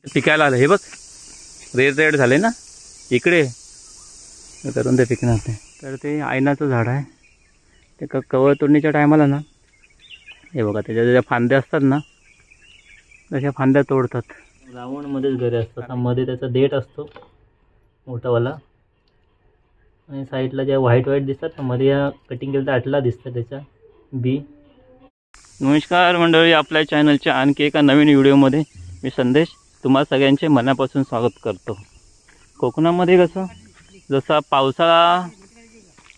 पिकायला आलं हे बघ, रेड रेड झाले ना इकडे, करून ते पिकणार ते. तर ते आयनाचं झाड आहे. ते कवळ तोडणीच्या टायमाला ना हे बघा त्याच्या ज्या फांद्या असतात ना तशा फांद्या तोडतात. रावणमध्येच घरे असतात. मध्ये त्याचा देठ असतो मोठावाला, आणि साईडला ज्या व्हाईट व्हाईट दिसतात ना मध्ये या कटिंग केलं तर आटला दिसतं त्याचा बी. नमस्कार मंडळी, आपल्या चॅनलच्या आणखी एका नवीन व्हिडिओमध्ये मी संदेश तुम्हा सगळ्यांचे मनापासून स्वागत करतो. कोकणामध्ये कसं जसा पावसाळा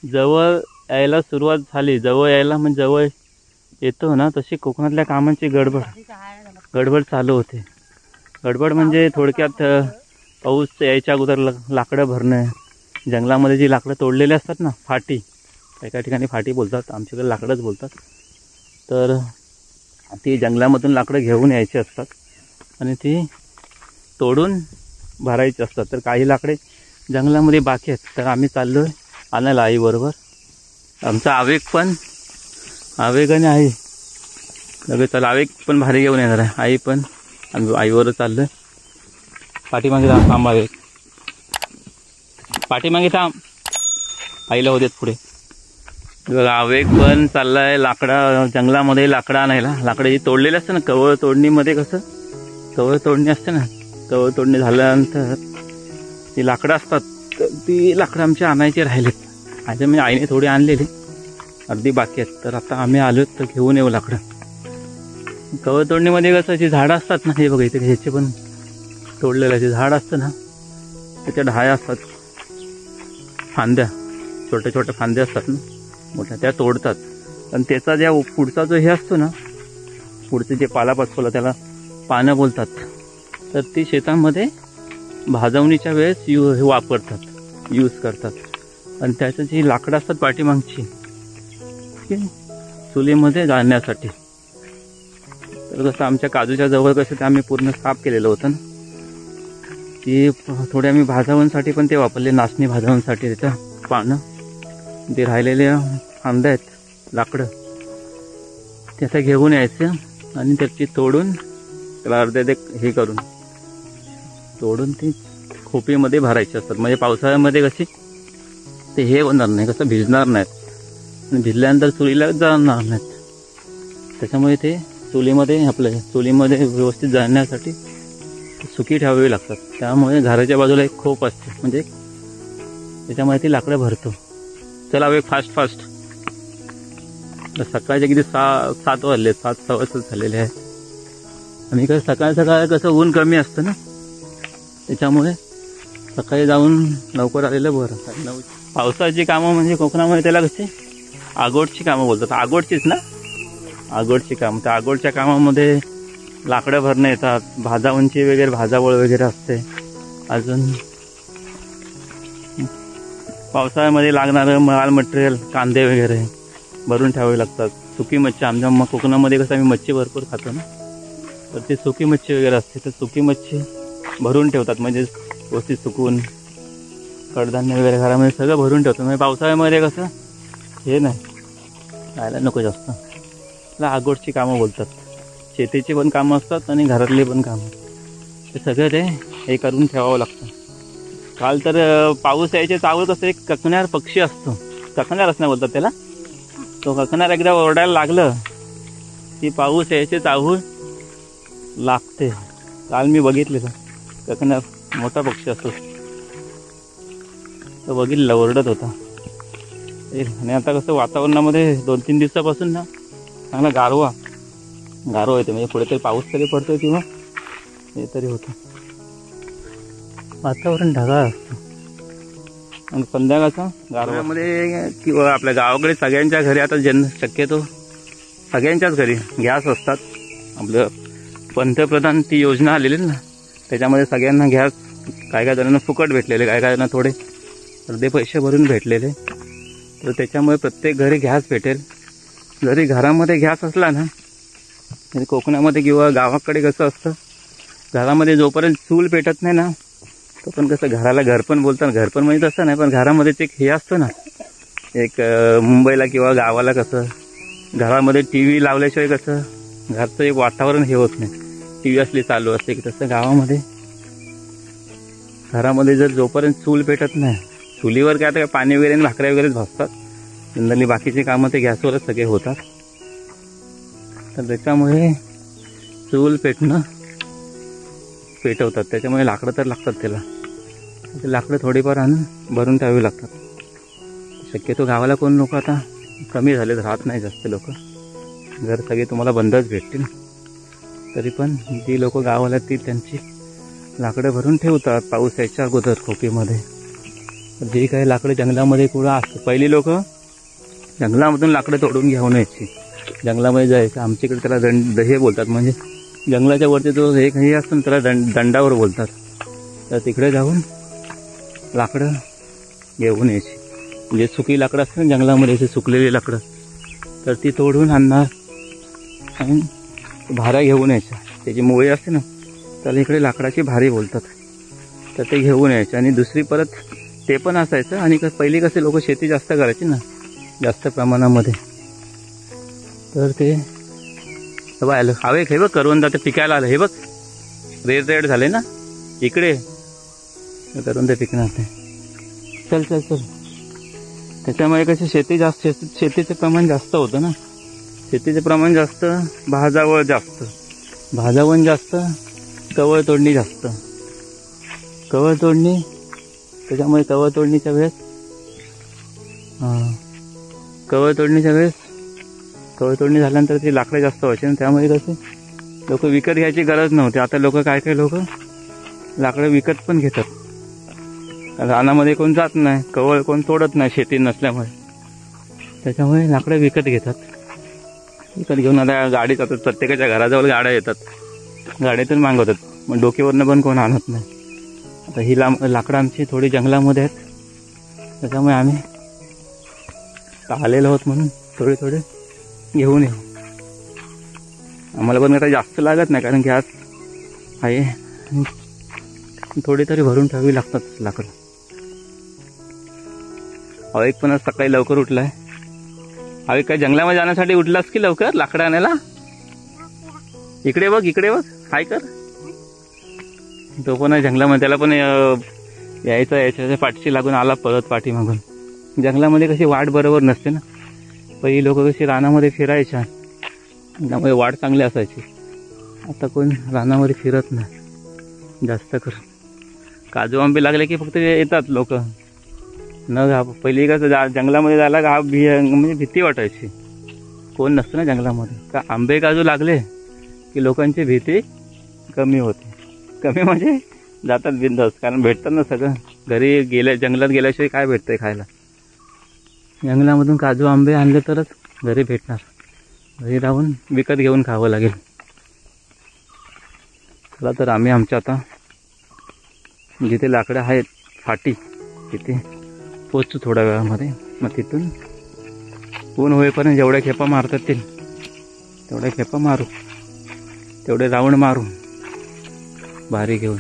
जवळ यायला सुरुवात झाली, जवळ यायला म्हणजे जवळ येतो ना, तशी कोकणातल्या कामांची गडबड चालू होते. गडबड म्हणजे थोडक्यात पाऊस यायच्या अगोदर लाकडं भरणं, जंगलामध्ये जी लाकडं तोडलेली असतात ना, फाटी, एका ठिकाणी फाटी बोलतात, आमच्याकडे लाकडंच बोलतात. तर ती जंगलामधून लाकडं घेऊन यायची असतात आणि ती तोडून भरायची असतात. तर काही लाकडे जंगलामध्ये बाकी आहेत, तर आम्ही चाललो आहे आणायला आईबरोबर. आमचा आवेगाने आहे लगेच, चला आवेग पण भारी घेऊन येणार आहे, आई पण. आम्ही आईबरोबर चाललो आहे. पाठीमागे थांब आवेग, पाठीमागे थांब, आईला होऊ देत पुढे. आवेग पण चालला आहे लाकडा जंगलामध्ये लाकडं आणायला. लाकडं जी तोडलेली असते ना, कवळ तोडणीमध्ये कसं कवळ तोडणी असते ना, कवळ तोडणी झाल्यानंतर ती लाकडं असतात, तर ती लाकडं आमच्या आणायची राहिलेत. आज मी आईने थोडी आणलेली, अर्धी बाकी आहेत. तर आता आम्ही आलो तर घेऊन येऊ लाकडं. कवळ तोडणीमध्ये कसं जी झाडं असतात ना, हे बघा इथे ह्याचे पण तोडलेलं जे झाड असतं ना, त्याच्या ढाया असतात, फांद्या, छोट्या छोट्या फांद्या असतात ना मोठ्या, त्या तोडतात. आणि त्याचा ज्या पुढचा जो हे असतो ना, पुढचे जे पालापाचोला त्याला पानं बोलतात, तर ती शेतामध्ये भाजवणीच्या वेळेस वापरतात, यूज करतात. आणि त्याचं जी लाकडं असतात पाठीमागची चुलीमध्ये जाळण्यासाठी. तर कसं आमच्या काजूच्या जवळ कसं ते आम्ही पूर्ण साफ केलेलं होतं ना, ती थोडी आम्ही भाजवण्यासाठी पण ते वापरले, नाचणी भाजवण्यासाठी. त्याचं पानं जे राहिलेले फांद्या आहेत लाकडं, त्याचं घेऊन यायचं आणि त्याची तोडून त्याला अर्धे हे करून तोडून ती खोपीमध्ये भरायची असतात. म्हणजे पावसाळ्यामध्ये कशी ते हे होणार नाही, कसं भिजणार नाहीत आणि भिजल्यानंतर चुलीला जाणार नाहीत. त्याच्यामुळे ते चुलीमध्ये व्यवस्थित जाळण्यासाठी सुकी ठेवावी लागतात. त्यामुळे घराच्या बाजूला एक खोप असते, म्हणजे त्याच्यामुळे ती लाकडं भरतो. चला एक फास्ट सकाळचे किती 7 वाजले, 7:15 झालेले आहेत. आम्ही कसं सकाळ कसं ऊन कमी असतं ना, त्याच्यामुळे सकाळी जाऊन लवकर आलेलं बरं. पावसाची कामं म्हणजे कोकणामध्ये त्याला कशी आगोडची कामं बोलतात, आगोडचीच ना, आगोडची कामं. तर आगोडच्या कामामध्ये लाकडं भरणं येतात, भाजावणची वगैरे भाजावळ वगैरे असते. अजून पावसाळ्यामध्ये लागणारं माल मटेरियल, कांदे वगैरे भरून ठेवावे लागतात. सुकी मच्छी, आमच्या कोकणामध्ये कसं आम्ही मच्छी भरपूर खातो ना, तर ती सुकी मच्छी वगैरे असते, तर सुकी मच्छी भरून ठेवतात. म्हणजे व्यवस्थित सुकून कडधान्य वगैरे घरामध्ये सगळं भरून ठेवतात. म्हणजे पावसाळ्यामध्ये कसं हे नाही खायला नको जास्त. त्याला आगोडची कामं बोलतात. शेतीची पण कामं असतात आणि घरातली पण कामं, ते सगळं ते हे करून ठेवावं लागतं. काल तर पाऊस यायचे चावल कसं एक ककण्यार पक्षी असतो, ककण्यार असणार बोलतात त्याला, तो ककण्यार एकदा ओरडायला लागलं की पाऊस यायचे चाहूल लागते. काल मी बघितलेलं ककण्यार, मोठा पक्षी असतो, तो बघितलेला ओरडत होता. आणि आता कसं वातावरणामध्ये 2-3 दिवसापासून ना चांगला गारवा येते. म्हणजे पुढे तरी पाऊस तरी पडतोय किंवा हे तरी होतं, वातावरण ढगाळ असतं. आणि संध्याकाळचा गारव्यामध्ये किंवा आपल्या गावाकडे सगळ्यांच्या घरी आता शक्यतो सगळ्यांच्याच घरी गॅस असतात. आपलं पंतप्रधान ती योजना आलेली ना, त्याच्यामध्ये सगळ्यांना गॅस, काय जणांना फुकट भेटलेले, काय जणांना थोडे अर्धे पैसे भरून भेटलेले. तर त्याच्यामुळे प्रत्येक घरी गॅस भेटेल. जरी घरामध्ये गॅस असला ना, म्हणजे कोकणामध्ये किंवा गावाकडे कसं असतं, घरामध्ये जोपर्यंत चूल पेटत नाही ना, तो पण कसं घराला घरपण बोलतात. घरपण म्हणजे तसं नाही, पण घरामध्येच एक हे असतं ना, एक मुंबईला किंवा गावाला कसं घरामध्ये TV लावल्याशिवाय कसं घरचं एक वातावरण हे होत नाही, TV असली चालू असते की, तसं गावामध्ये घरामध्ये जर जोपर्यंत चूल पेटत नाही, चुलीवर काय आता पाणी वगैरे आणि भाकऱ्या वगैरेच भाजतात, जनरली बाकीचे कामं ते गॅसवरच सगळे होतात. तर त्याच्यामुळे चूल पेटवतात, त्याच्यामुळे लाकडं तर लागतात त्याला. ते लाकडं थोडीफार आणून भरून ठेवावी लागतात. शक्यतो गावाला कोण लोक आता कमी झालेत, राहत नाही जास्त लोक. घर सगळे तुम्हाला बंदच भेटतील. तरी पण जी लोक गावाला ती त्यांची लाकडं भरून ठेवतात पाऊस यायच्या अगोदर खोकीमध्ये. जी काही लाकडं जंगलामध्ये कुठं असतं, पहिली लोक जंगलामधून लाकडं तोडून घेऊन यायची, जंगलामध्ये जायचं. आमच्याकडे त्याला हे बोलतात, म्हणजे जंगलाच्या वरती जो हे असतो ना त्याला दंडावर बोलतात. तर तिकडे जाऊन लाकडं घेऊन यायची. म्हणजे सुकी लाकडं असतात ना जंगलामध्ये, असे सुकलेली लाकडं, तर ती तोडून आणणार आणि भाऱ्या घेऊन यायच्या. त्याची मुळे असते ना त्याला इकडे लाकडाची भारी बोलतात. तर ते घेऊन यायचे आणि दुसरी परत ते पण असायचं. आणि पहिली कसे लोक शेती जास्त करायची ना, जास्त प्रमाणामध्ये. तर ते बघ आलं हवे हे बघ, करवंद ते पिकायला आलं. हे बघ रेड झाले ना इकडे, करवंद पिकणार ते. चल चल चल. त्याच्यामुळे कसे शेतीचं प्रमाण जास्त होतं ना. शेतीचं प्रमाण जास्त, भाजावळ जास्त, कवळ तोडणी जास्त. कवळ तोडणी, त्याच्यामुळे कवळ तोडणीच्या वेळेस कवळ तोडणी झाल्यानंतर ती लाकडं जास्त व्हायची ना. त्यामुळे कसे लोक विकत घ्यायची गरज नव्हती. आता लोक काय लोक लाकडं विकत पण घेतात. रानामध्ये कोण जात नाही, कवळ कोण तोडत नाही शेती नसल्यामुळे. त्याच्यामुळे लाकडं विकत घेतात. विकत घेऊन आता गाडी जातात, प्रत्येकाच्या घराजवळ गाड्या येतात, गाड्यातून मागवतात. मग डोक्यावरनं पण कोण आणत नाही. आता ही लाकडं आमची थोडी जंगलामध्ये आहेत, त्याच्यामुळे आम्ही आलेलो आहोत म्हणून थोडे घेऊन येऊ. आम्हाला पण आता जास्त लागत नाही, कारण गॅस आहे. थोडी तरी भरून ठेवावी लागतात लाकडं. एक पण आज सकाळी लवकर उठलाय. काय जंगलामध्ये जाण्यासाठी उठलास की लवकर लाकडं आणायला? इकडे बघ हाय कर. तो पण आहे जंगलामध्ये, त्याला पण यायच्या पाठशी लागून आला परत पाठीमागून. जंगलामध्ये कशी वाट बरोबर नसते ना. पहिली लोक कशी रानामध्ये फिरायच्या, त्यामुळे वाट चांगली असायची. आता कोण रानामध्ये फिरत नाही जास्त करून. काजू आंबे लागले की फक्त येतात लोक. पहिली कसं जंगलामध्ये जायला म्हणजे भीती वाटायची, कोण नसतं ना जंगलामध्ये. का आंबे काजू लागले की लोकांची भीती कमी होते. कमी म्हणजे जातात बिंदास, कारण भेटतात ना सगळं. घरी जंगलात गेल्याशिवाय काय भेटतंय खायला. जंगलामधून काजू आंबे आणले तरच घरी भेटणार. घरी राहून विकत घेऊन खावं लागेल. चला तर आम्ही आमच्या आता जिथे लाकडं आहेत फाटी तिथे पोचतो थोड्या वेळामध्ये. मग तिथून ऊन होईपर्यंत जेवढ्या खेपा मारता येतील तेवढ्या खेपा मारू, तेवढे राऊंड मारू भारी घेऊन.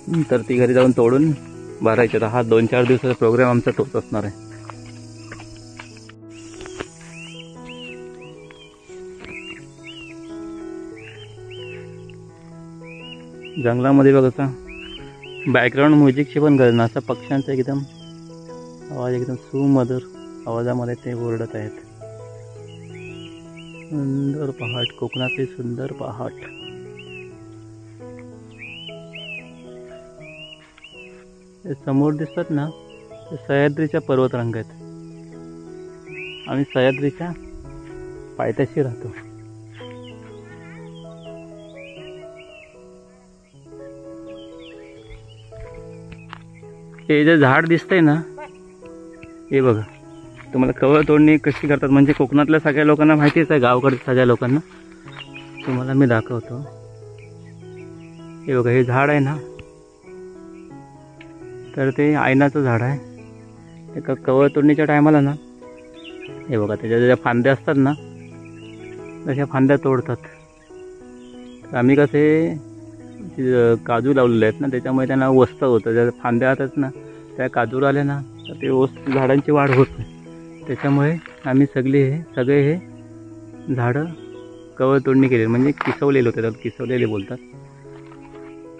नंतर ती घरी जाऊन तोडून भरायचे. हा 2-4 दिवसाचा प्रोग्राम आमचा तोच असणार आहे. जंगलामध्ये बघा बॅकग्राऊंड म्युझिकची पण गरज नाही. असा पक्ष्यांचा एकदम आवाज, एकदम सुमधुर आवाजामध्ये ते ओरडत आहेत. सुंदर पहाट, कोकणातले सुंदर पहाट. समोर दिसतात ना ते सह्याद्रीच्या पर्वतरांग आहेत. आम्ही सह्याद्रीच्या पायथ्याशी राहतो. हे जे झाड दिसतंय ना, हे बघा. तुम्हाला कवळ तोडणी कशी करतात म्हणजे कोकणातल्या सगळ्या लोकांना माहितीच आहे, गावाकडच्या सगळ्या लोकांना. तुम्हाला मी दाखवतो. हे बघा, हे झाड आहे ना, तर ते आयनाचं झाड आहे. एका कवळ तोडणीच्या टायमाला ना, हे बघा त्याच्या ज्या फांद्या असतात ना तशा फांद्या तोडतात. तर आम्ही कसे काजू लावलेले आहेत ना, त्याच्यामुळे त्यांना ओस्त होतं. ज्या फांद्या आहेत ना त्या काजूला आल्या ना तर ते झाडांची वाढ होत नाही. त्याच्यामुळे आम्ही सगळे हे झाडं कवळ तोडणी केलेली, म्हणजे किसवलेले होते, त्याला किसवलेले बोलतात.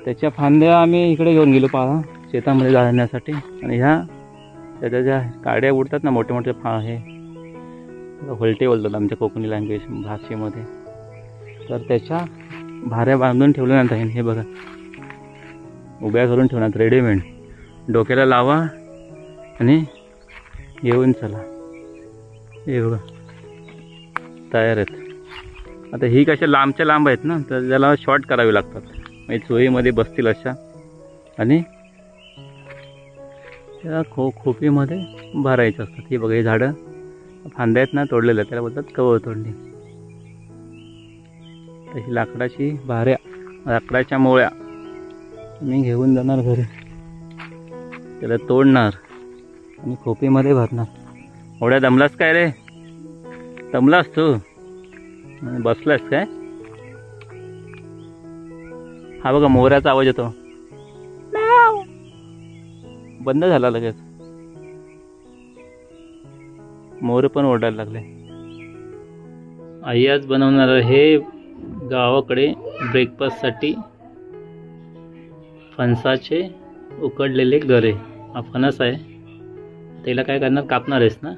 त्याच्या फांद्या आम्ही इकडे घेऊन गेलो पाहा शेतामध्ये जाळण्यासाठी. आणि ह्या त्याच्या ज्या काड्या उडतात ना मोठे मोठे हे होलटे बोलतात आमच्या कोकणी लँग्वेज भाषेमध्ये. तर त्याच्या भाऱ्या बांधून ठेवल्यानंतर हे बघा उभ्या करून ठेवण्यात रेडीमेड. डोक्याला लावा आणि घेऊन चला. हे बघा तयार आहेत. आता ही कशा लांबच्या लांब आहेत ना तर त्याला शॉर्ट करावी लागतात म्हणजे चोईमध्ये बसतील अशा. आणि त्या खोपीमध्ये भरायचं असतात. हे बघा हे झाडं फांद्या आहेत ना तोडलेल्या त्याला बोलतात कवळ तोडणी. तशी लाकडाची भाऱ्या लाकडाच्या मोळ्या मी घेऊन जाणार घरी. त्याला तोडणार आणि खोपीमध्ये भरणार. एवढ्या दमलास काय रे? दमलास तू बसलास काय? हा बघा मोहऱ्याचा आवाज येतो. बंद झाला लगेच. मोर पण ओरडायला लागले. आई आज बनवणार हे गावाकडे ब्रेकफास्टसाठी फणसाचे उकडलेले गरे. हा फणस आहे. त्याला काय करणार कापणार आहेस ना?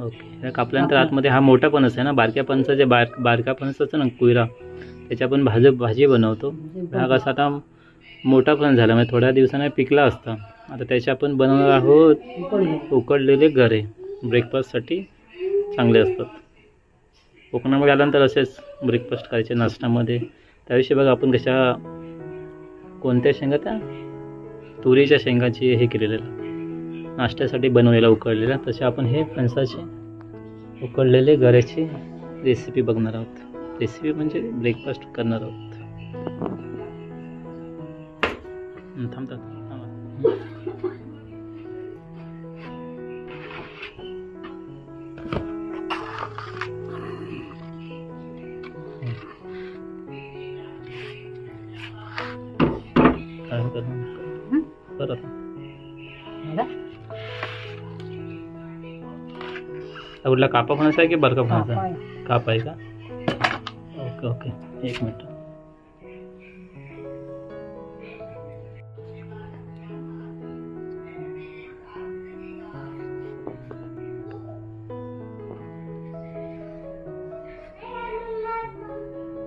ओके. कापल्यानंतर आतमध्ये हा मोठा फणस आहे ना बारक्या फणसाचे बारका फणस असतो ना कुयरा त्याच्या पण भाजी बनवतो. हा कसा आता मोठा फणस झाला म्हणजे थोड्या दिवसांनी पिकला असता. आता त्याच्या आपण बनवणार आहोत उकडलेले गरे. ब्रेकफास्टसाठी चांगले असतात. कोकणामध्ये आल्यानंतर असेच ब्रेकफास्ट करायचे नाश्त्यामध्ये. त्याविषयी बघा आपण कशा कोणत्या शेंगा त्या तुरीच्या शेंगाची हे केलेलं नाश्त्यासाठी बनवलेला उकडलेला. तसे आपण हे फणसाचे उकडलेले गऱ्याची रेसिपी बघणार आहोत. रेसिपी म्हणजे ब्रेकफास्ट करणार आहोत. थांबतात कुठला कापा फणस आहे की बरका फणस आहे? कापा आहे का? ओके ओके एक मिनिट.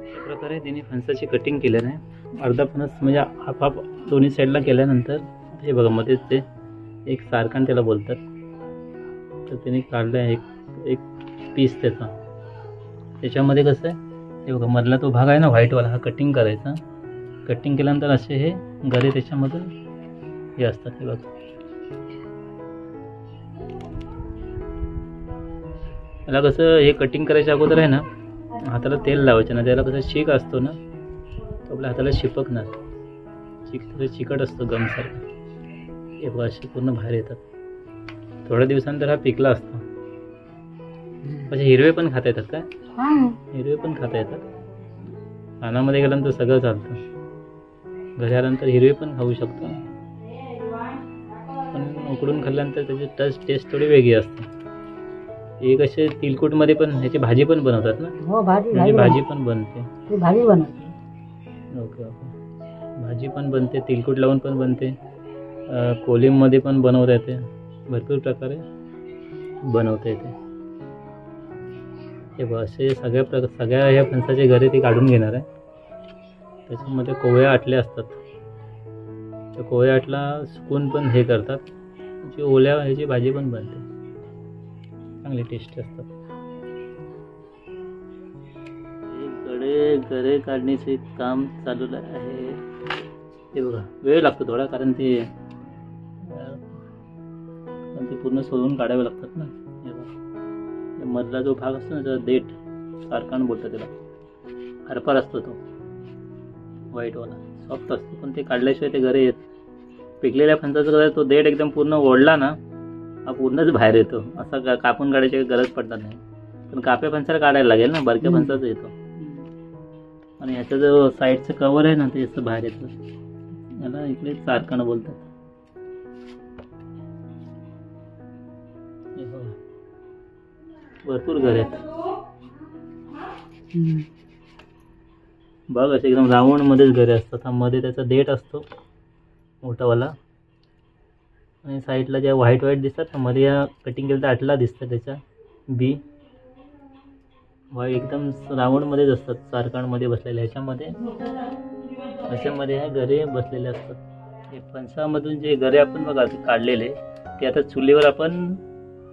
अशा प्रकारे तिने फणसाची कटिंग केल्याने अर्धा फणस म्हणजे हाफ हाफ दोन्ही साईडला केल्यानंतर हे बघा मध्ये ते एक सारखा त्याला बोलतात. तर त्याने काढलं एक पीस त्याचा. त्याच्यामध्ये कसं आहे हे बघा मधला तो भाग आहे ना व्हाईटवाला हा कटिंग करायचा. कटिंग केल्यानंतर असे हे गरे त्याच्यामधून हे असतात. हे बघा त्याला कसं हे कटिंग करायच्या अगोदर आहे ना हाताला तेल लावायचं ना. त्याला कसं शिक असतो ना तो आपल्या हाताला शिपकणार. चिकट असतो गमसारखा. हे बघा असे पूर्ण बाहेर येतात. थोड्या दिवसानंतर हा पिकला असतो. म्हणजे हिरवे पण खाता येतात काय? हिरवे पण खाता येतात. पानामध्ये गेल्यानंतर सगळं चालतं. घरी आल्यानंतर हिरवे पण खाऊ शकतो. पण उकडून खाल्ल्यानंतर त्याची टेस्ट थोडी वेगळी असते. एक असे तिलकुटमध्ये पण ह्याची भाजी पण बनवतात ना? हो भाजी पण बनते. भाजी बनवते. Okay okay. भाजी पण बनते. तिलकुट लावून पण बनते. कोलिममध्ये पण बनवता येते. भरपूर प्रकारे बनवता येते. हे बघ असे सगळ्या ह्या फणसाचे गरे ते काढून घेणार आहे. त्याच्यामध्ये कोवळ्या आटल्या असतात. त्या कोवळ्या आटला सुकून पण हे करतात. त्याची ओल्या ह्याची भाजी पण बनते. चांगली टेस्टी असतात. गरे काढण्याचे काम चालू आहे. हे बघा वेळ लागतो थोडा कारण ते पूर्ण सोलून काढावे लागतात ना. हे बघा मधला जो भाग असतो ना त्याचा देठ सारखा बोलतात त्याला. हरभरा असतो तो व्हाईटवाला सॉफ्ट असतो पण ते काढल्याशिवाय ते गरे येत. पिकलेल्या फणसाचा कसं तो देठ एकदम पूर्ण ओढला ना हा पूर्णच बाहेर येतो. असा कापून काढायची गरज पडणार नाही. पण काप्या फणसाला काढायला लागेल ना. बारक्या फणसाचा येतो. आणि ह्याचा जो साईडचं कवर आहे ना ते असं बाहेर येतं. याला इकडे सारखानं बोलतात. भरपूर घर आहेत. बघ असे एकदम राऊंडमध्येच गरे असतात. हा मध्ये त्याचा देठ असतो मोठावाला, आणि साईडला ज्या व्हाईट दिसतात ना मध्ये, या कटिंग केलं तर आटला दिसतं त्याच्या बी. व्हाईट एकदम राऊंडमध्येच असतात, चारकांमध्ये बसलेले. ह्याच्यामध्ये हे गरे बसलेले असतात. हे फणसामधून जे गरे आपण बघा काढलेले ते आता चुलीवर आपण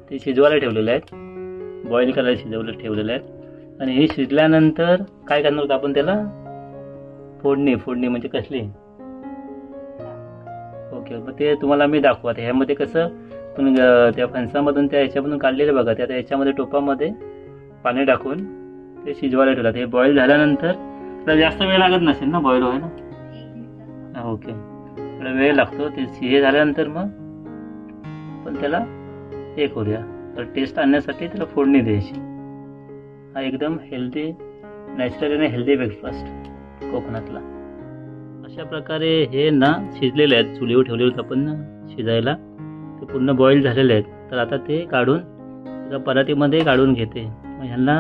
ते शिजवायला ठेवलेले आहेत, बॉईल करायला शिजवले ठेवलेले आहेत. आणि हे शिजल्यानंतर काय करणार होतं आपण त्याला फोडणी म्हणजे कसली. ओके, मग ते तुम्हाला मी दाखवू. आता ह्यामध्ये कसं तुम्ही त्या फणसामधून त्या ह्याच्यामधून काढलेले बघा, ते आता याच्यामध्ये टोपामध्ये पाणी टाकून ते शिजवायला ठेवतात. हे बॉईल झाल्यानंतर त्याला जास्त वेळ लागत नसेल ना बॉईल व्हायला. ओके, थोडा वेळ लागतो. ते हे झाल्यानंतर मग पण त्याला हे करूया, तर टेस्ट आणण्यासाठी त्याला फोडणी द्यायची. हा एकदम हेल्दी, नॅचरल आणि हेल्दी ब्रेकफास्ट कोकणातला. अशा प्रकारे हे ना शिजलेले आहेत, चुलीवर ठेवलेले होते आपण ना शिजायला, ते पूर्ण बॉईल झालेले आहेत. तर आता ते काढून एका परातीमध्ये काढून घेते. मग ह्यांना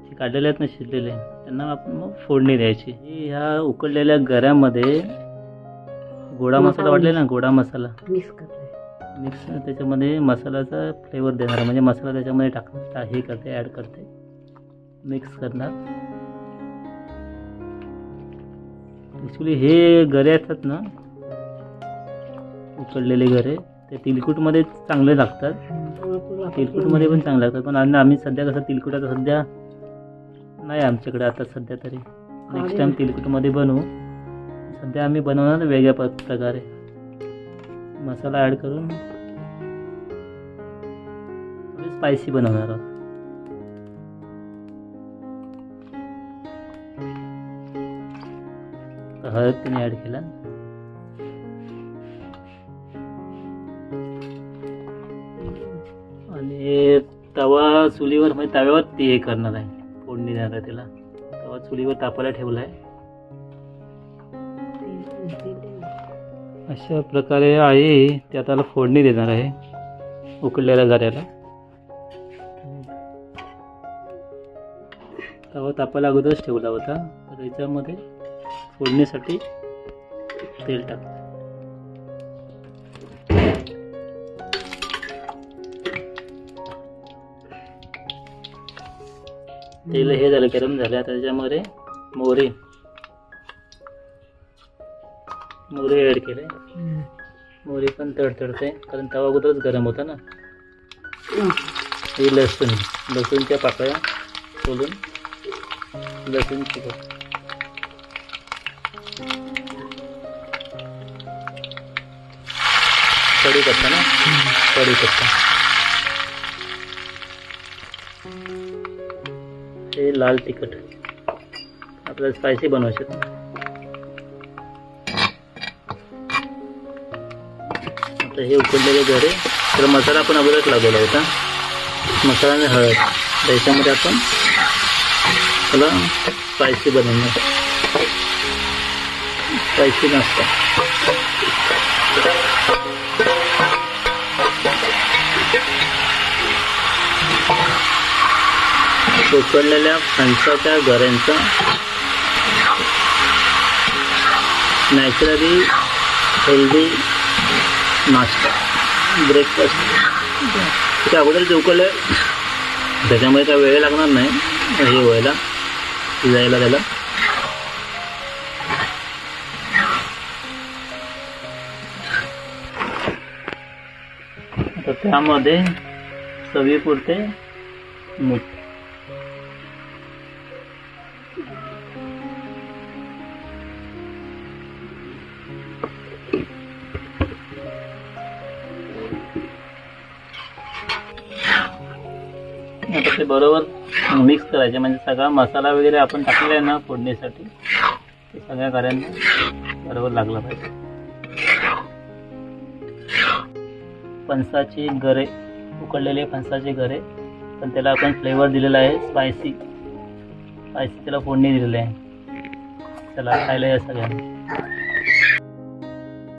जे काढलेले आहेत ना शिजलेले, त्यांना आपण मग फोडणी द्यायची. ह्या उकडलेल्या गऱ्यामध्ये गोडा मसाला वाटलेला ना, गोडा मसाला मिक्स त्याच्यामध्ये मसाल्याचा फ्लेवर देणार, म्हणजे मसाला त्याच्यामध्ये टाकणार, हे करते, ॲड करते, मिक्स करणार. ॲक्च्युली हे गरे असतात ना उकडलेले गरे, ते तिलकुटमध्ये चांगले लागतात, तिलकुटमध्ये पण चांगले लागतात. पण आम्ही सध्या कसं तिलकुटाचं सध्या नाही आमच्याकडे आता सध्या, तरी नेक्स्ट टाइम तिलकुटमध्ये बनवू. सध्या आम्ही बनवणार वेगळ्या प्रकारे मसाला ॲड करून स्पायसी बनवणार आहोत. हळद त्याने ॲड केला, आणि तवा चुलीवर म्हणजे तव्यावर ते हे करणार आहे, फोडणी देणार आहे त्याला. तवा चुलीवर तापायला ठेवला आहे. अशा प्रकारे आहे ते आता फोडणी देणार आहे उकडलेल्या गऱ्याला. तवा तापायला अगोदरच ठेवला होता, तर याच्यामध्ये फोडणीसाठी तेल टाक. तेल हे झालं, गरम झालं. आता त्याच्यामध्ये मोहरी ॲड केले. मोहरी पण तडतडते कारण तवा अगोदरच गरम होता ना. हे लसूणच्या पाकळ्या सोलून लसूण चिकट, कढीपत्ता ना, कढीपत्ता, हे लाल तिखट, आपल्याला स्पायसी बनवायचे. आता हे उकडलेले गरे, तर मसाला आपण अगोदरच लागवला होता, मसाला आणि हळद, त्याच्यामध्ये आपण त्याला स्पायसी बनवणार, स्पायसी नाश्ता. उकडलेल्या फणसाच्या गऱ्यांचा नॅचरली हेल्दी नाश्ता, ब्रेकफास्ट. ते अगोदर जे उकडले त्याच्यामुळे काय वेळ लागणार नाही हे व्हायला, शिजायला त्याला. आता त्यामध्ये चवीपुरते मीठ. आता ते बरोबर मिक्स करायचे, म्हणजे सगळा मसाला वगैरे आपण टाकलेला आहे ना फोडणीसाठी, ते सगळ्या गऱ्यांना बरोबर लागला पाहिजे. फणसाची गरे, उकडलेले फणसाचे गरे, पण त्याला आपण फ्लेवर दिलेला आहे स्पायसी, त्याला फोडणी दिलेली आहे. त्याला खायला या सगळ्यांना.